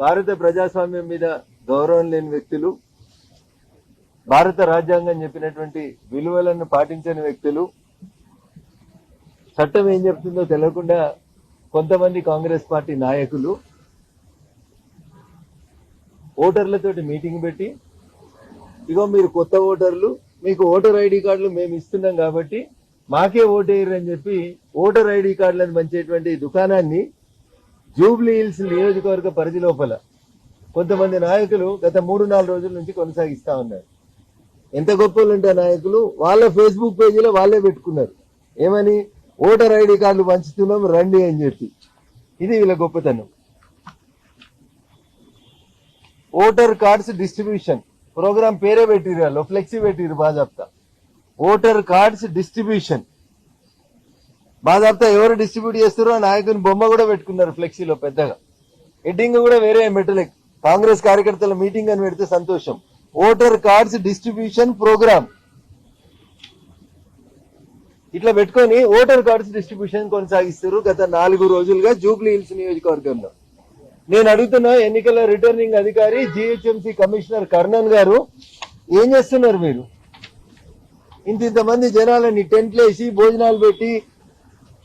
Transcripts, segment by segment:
భారత ప్రజాస్వామ్యం మీద గౌరవం లేని వ్యక్తులు, భారత రాజ్యాంగం చెప్పినటువంటి విలువలను పాటించని వ్యక్తులు, చట్టం ఏం చెప్తుందో తెలియకుండా కొంతమంది కాంగ్రెస్ పార్టీ నాయకులు ఓటర్లతోటి మీటింగ్ పెట్టి, ఇగో మీరు కొత్త ఓటర్లు, మీకు ఓటర్ ఐడి కార్డులు మేము ఇస్తున్నాం కాబట్టి మాకే ఓటేయరు అని చెప్పి ఓటర్ ఐడి కార్డులను పంచేటువంటి దుకాణాన్ని జూబ్లీ హిల్స్ నియోజకవర్గ పరిధి లోపల కొంతమంది నాయకులు గత 3-4 రోజుల నుంచి కొనసాగిస్తా ఉన్నారు. ఎంత గొప్పలు ఉంటే నాయకులు వాళ్ళ ఫేస్బుక్ పేజీలో వాళ్ళే పెట్టుకున్నారు, ఏమని ఓటర్ ఐడి కార్డులు పంచుతున్నాం రండి అని చెప్పి. ఇది వీళ్ళ గొప్పతనం. ఓటర్ కార్డ్స్ డిస్ట్రిబ్యూషన్ ప్రోగ్రామ్ పేరే పెట్టిరు, వాళ్ళు ఫ్లెక్సీ పెట్టిరు బాజాప్తా. ఓటర్ కార్డ్స్ డిస్ట్రిబ్యూషన్ బాజాప్తా ఎవరు డిస్ట్రిబ్యూట్ చేస్తారో ఆ నాయకుని బొమ్మ కూడా పెట్టుకున్నారు ఫ్లెక్సీలో పెద్దగా. హెడ్డింగ్ కూడా వేరే పెట్టలేక కాంగ్రెస్ కార్యకర్తల మీటింగ్ అని పెడితే సంతోషం. ఓటర్ కార్డ్స్ డిస్ట్రిబ్యూషన్ ప్రోగ్రామ్ ఇట్లా పెట్టుకొని ఓటర్ కార్డ్స్ డిస్ట్రిబ్యూషన్ కొనసాగిస్తారు గత 4 రోజులుగా జూబ్లీ హిల్స్ నియోజకవర్గంలో. నేను అడుగుతున్నా, ఎన్నికల రిటర్నింగ్ అధికారి జిహెచ్ఎంసీ కమిషనర్ కర్ణన్ గారు, ఏం చేస్తున్నారు మీరు? ఇంతమంది జనాలని టెంట్లు వేసి భోజనాలు పెట్టి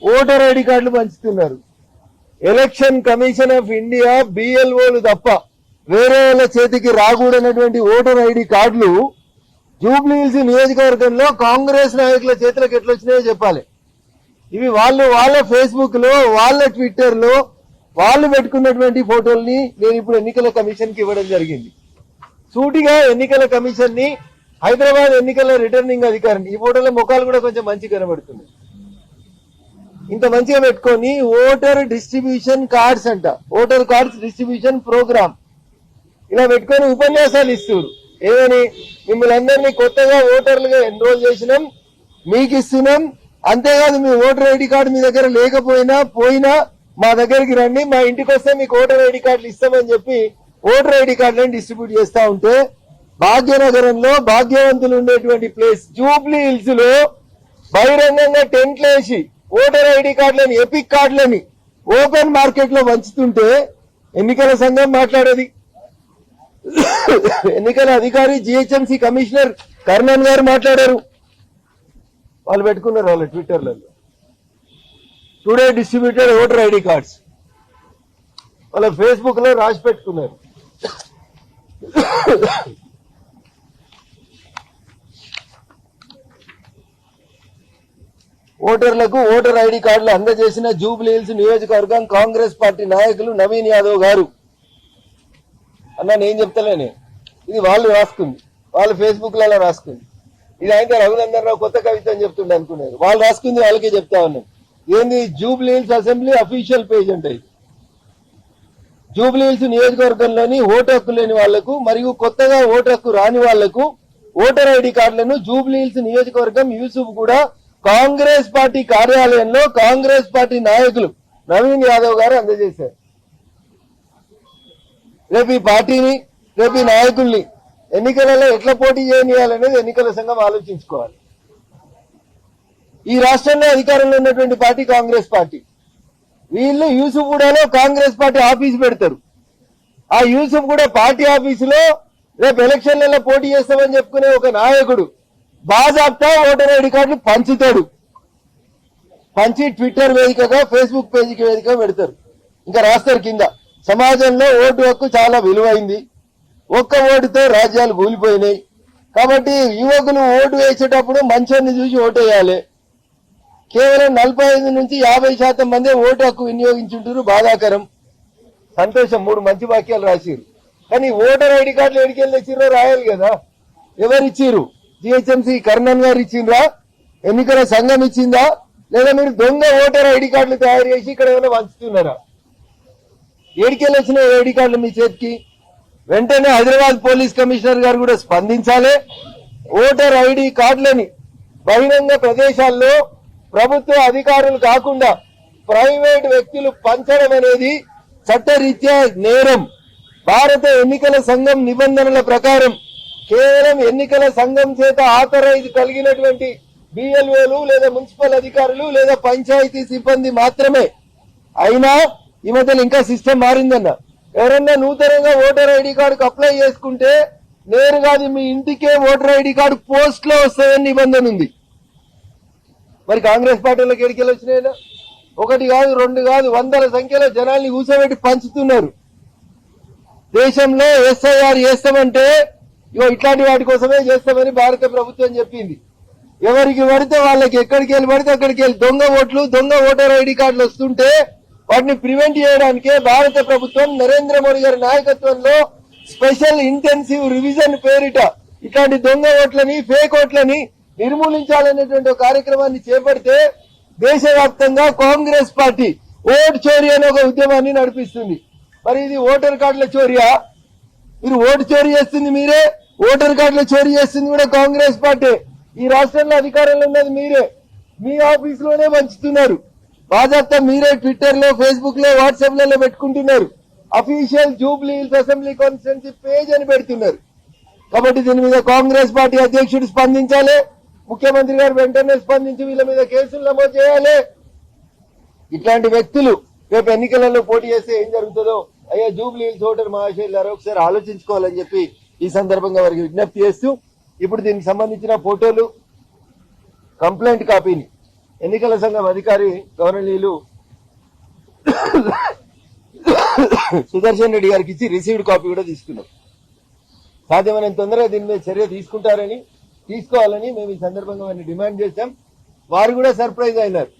ఓటర్ ఐడి కార్డులు పంచుతున్నారు. ఎలక్షన్ కమిషన్ ఆఫ్ ఇండియా బిఎల్ఓలు తప్ప వేరే వాళ్ళ చేతికి రాకూడనటువంటి ఓటర్ ఐడి కార్డులు జూబ్లీ హిల్స్ నియోజకవర్గంలో కాంగ్రెస్ నాయకుల చేతులకు ఎట్లొచ్చినాయో చెప్పాలి. ఇవి వాళ్ళ ఫేస్బుక్ లో, వాళ్ళ ట్విట్టర్ లో వాళ్ళు పెట్టుకున్నటువంటి ఫోటోల్ని నేను ఇప్పుడు ఎన్నికల కమిషన్ కి ఇవ్వడం జరిగింది. సూటిగా ఎన్నికల కమిషన్ ని, హైదరాబాద్ ఎన్నికల రిటర్నింగ్ అధికారిని, ఈ ఫోటోల ముఖాలు కూడా కొంచెం మంచి కనబడుతుంది, ఇంత మంచిగా పెట్టుకొని ఓటర్ డిస్ట్రిబ్యూషన్ కార్డ్స్ అంట, ఓటర్ కార్డ్స్ డిస్ట్రిబ్యూషన్ ప్రోగ్రామ్ ఇలా పెట్టుకొని ఉపన్యాసాలు ఇస్తారు. ఏమని, మిమ్మల్ని అందరినీ కొత్తగా ఓటర్లుగా ఎన్రోల్ చేసినాం, మీకు ఇస్తున్నాం, అంతేకాదు మీ ఓటర్ ఐడి కార్డు మీ దగ్గర లేకపోయినా పోయినా మా దగ్గరికి రండి, మా ఇంటికి వస్తే మీకు ఓటర్ ఐడి కార్డులు ఇస్తామని చెప్పి ఓటర్ ఐడి కార్డులను డిస్ట్రిబ్యూట్ చేస్తా ఉంటే, భాగ్యనగరంలో భాగ్యవంతులు ఉండేటువంటి ప్లేస్ జూబ్లీ హిల్స్ లో బహిరంగంగా టెంట్లు వేసి ఓటర్ ఐడి కార్డులని, ఎపిక్ కార్డులని ఓపెన్ మార్కెట్ లో పంచుతుంటే ఎన్నికల సంఘం మాట్లాడేది. ఎన్నికల అధికారి జిహెచ్ఎంసీ కమిషనర్ కర్ణన్ గారు మాట్లాడారు. వాళ్ళు పెట్టుకున్నారు వాళ్ళ ట్విట్టర్లలో today distributed voter ID cards, వాళ్ళ ఫేస్బుక్ లో రాసి పెట్టుకున్నారు. ఓటర్లకు ఓటర్ ఐడి కార్డులు అందజేసిన జూబ్లీ హిల్స్ నియోజకవర్గం కాంగ్రెస్ పార్టీ నాయకులు నవీన్ యాదవ్ గారు. అన్నా నేను చెప్తలేనే, ఇది వాళ్ళు రాసుకుంది, వాళ్ళ ఫేస్బుక్ లలో రాసుకుంది. ఇది అయితే రఘునందన్ రావు కొత్త కవిత అని చెప్తుండే అనుకున్నారు, వాళ్ళు రాసుకుంది వాళ్ళకే చెప్తా ఉన్నాను. ఏంది, Jubilee hills assembly official page అంటే ఇది. జూబ్లీ హిల్స్ నియోజకవర్గంలోని ఓటు హక్కు లేని వాళ్లకు మరియు కొత్తగా ఓటు హక్కు రాని వాళ్లకు ఓటర్ ఐడి కార్డులను జూబ్లీ హిల్స్ నియోజకవర్గం యూసుఫ్ కూడా కాంగ్రెస్ పార్టీ కార్యాలయంలో కాంగ్రెస్ పార్టీ నాయకులు నవీన్ యాదవ్ గారు అందజేశారు. రేపు ఈ పార్టీని, రేపు ఈ నాయకుల్ని ఎన్నికలలో ఎట్లా పోటీ చేయనియాలనేది ఎన్నికల సంఘం ఆలోచించుకోవాలి. ఈ రాష్ట్రంలో అధికారంలో ఉన్నటువంటి పార్టీ కాంగ్రెస్ పార్టీ. వీళ్ళు యూసుఫ్గూడలో కాంగ్రెస్ పార్టీ ఆఫీస్ పెడతారు. ఆ యూసుఫ్గూడ పార్టీ ఆఫీసులో రేపు ఎలక్షన్లలో పోటీ చేస్తామని చెప్పుకునే ఒక నాయకుడు బాజాప్తా ఓటర్ ఐడి కార్డులు పంచుతాడు. పంచి ట్విట్టర్ వేదికగా, ఫేస్బుక్ పేజీకి వేదికగా పెడతారు. ఇంకా రాస్తారు కింద, సమాజంలో ఓటు హక్కు చాలా విలువైంది, ఒక్క ఓటుతో రాజ్యాలు కూలిపోయినాయి, కాబట్టి యువకులు ఓటు వేసేటప్పుడు మంచోన్ని చూసి ఓటేయాలి. కేవలం 45 నుంచి 50% మంది ఓటు హక్కు వినియోగించుంటారు, బాధాకరం. సంతోషం, 3 మంచి వాక్యాలు రాసిరు. కానీ ఓటర్ ఐడి కార్డులు ఎడికెళ్ళి తెచ్చిర్రో రాయాలి కదా. ఎవరిచ్చిరు? జిహెచ్ఎంసీ కర్ణన్ గారు ఇచ్చిండ్రా? ఎన్నికల సంఘం ఇచ్చిందా? లేదా మీరు దొంగ ఓటర్ ఐడి కార్డులు తయారు చేసి ఇక్కడ ఏమైనా పంచుతున్నారా? ఏడికెళ్ళి వచ్చిన ఐడి కార్డులు మీ చేతికి? వెంటనే హైదరాబాద్ పోలీస్ కమిషనర్ గారు కూడా స్పందించాలి. ఓటర్ ఐడి కార్డులని బహిరంగ ప్రదేశాల్లో ప్రభుత్వ అధికారులు కాకుండా ప్రైవేట్ వ్యక్తులు పంచడం అనేది చట్టరీత్యా నేరం. భారత ఎన్నికల సంఘం నిబంధనల ప్రకారం కేవలం ఎన్నికల సంఘం చేత ఆథరైజ్ కలిగినటువంటి బిఎల్ఓలు లేదా మున్సిపల్ అధికారులు లేదా పంచాయతీ సిబ్బంది మాత్రమే. అయినా ఈ మధ్యలో ఇంకా సిస్టమ్ మారిందన్న, ఎవరన్నా నూతనంగా ఓటర్ ఐడి కార్డుకు అప్లై చేసుకుంటే నేరుగా అది మీ ఇంటికే ఓటర్ ఐడి కార్డు పోస్ట్ లో వస్తుందని నిబంధన ఉంది. మరి కాంగ్రెస్ పార్టీలకు ఎడికెళ్ళి వచ్చినాయినా? ఒకటి కాదు, రెండు కాదు, వందల సంఖ్యలో జనాల్ని కూర్చోబెట్టి పంచుతున్నారు. దేశంలో ఎస్ఐఆర్ చేస్తామంటే ఇగో ఇట్లాంటి వాటి కోసమే చేస్తామని భారత ప్రభుత్వం చెప్పింది. ఎవరికి పడితే వాళ్ళకి ఎక్కడికి వెళ్ళి పడితే అక్కడికి వెళ్ళి దొంగ ఓట్లు, దొంగ ఓటర్ ఐడి కార్డులు వస్తుంటే వాటిని ప్రివెంట్ చేయడానికే భారత ప్రభుత్వం నరేంద్ర మోడీ గారి నాయకత్వంలో స్పెషల్ ఇంటెన్సివ్ రివిజన్ పేరిట ఇట్లాంటి దొంగ ఓట్లని, ఫేక్ ఓట్లని నిర్మూలించాలనేటువంటి కార్యక్రమాన్ని చేపడితే దేశవ్యాప్తంగా కాంగ్రెస్ పార్టీ ఓట్ చోరీ అనే ఒక ఉద్యమాన్ని నడిపిస్తుంది. మరి ఇది ఓటర్ కార్డుల చోరీయా? మీరు ఓటు చోరీ చేస్తుంది మీరే, ఓటర్ కార్డుల చోరీ చేస్తుంది కూడా కాంగ్రెస్ పార్టీ. ఈ రాష్ట్రంలో అధికారంలో ఉన్నది మీరే, మీ ఆఫీసులోనే పంచుతున్నారు. బాధ్యత మీరే ట్విట్టర్ లో, ఫేస్బుక్ లో, వాట్సాప్ లలో పెట్టుకుంటున్నారు. Official Jubilee hills assembly constituency page అని పెడుతున్నారు. కాబట్టి దీని మీద కాంగ్రెస్ పార్టీ అధ్యక్షుడు స్పందించాలి, ముఖ్యమంత్రి గారు వెంటనే స్పందించి వీళ్ళ మీద కేసులు నమోదు చేయాలి. ఇట్లాంటి వ్యక్తులు రేపు ఎన్నికలలో పోటీ చేస్తే ఏం జరుగుతుందో అయ్యా జూబ్లీ హిల్స్ ఓటర్ మహాశయులారా ఒకసారి ఆలోచించుకోవాలని చెప్పి ఈ సందర్భంగా వారికి విజ్ఞప్తి చేస్తూ, ఇప్పుడు దీనికి సంబంధించిన ఫోటోలు, కంప్లైంట్ కాపీని ఎన్నికల సంఘం అధికారి గవర్నలీలు సుదర్శన్ రెడ్డి గారికి ఇచ్చి రిసీవ్డ్ కాపీ కూడా తీసుకున్నాం. సాధ్యమైనంత తొందరగా దీని మీద చర్య తీసుకోవాలని మేము ఈ సందర్భంగా వారిని డిమాండ్ చేశాం. వారు కూడా సర్ప్రైజ్ అయినారు.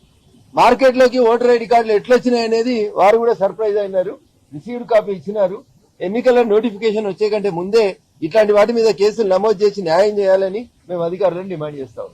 మార్కెట్ లోకి ఓటర్ ఐడి కార్డులు ఎట్లొచ్చినాయి అనేది వారు కూడా సర్ప్రైజ్ అయినారు. రిసీవ్డ్ కాపీ ఇచ్చినారు. ఎన్నికల నోటిఫికేషన్ వచ్చే కంటే ముందే ఇట్లాంటి వాటి మీద కేసులు నమోదు చేసి న్యాయం చేయాలని మేము అధికారులను డిమాండ్ చేస్తాం.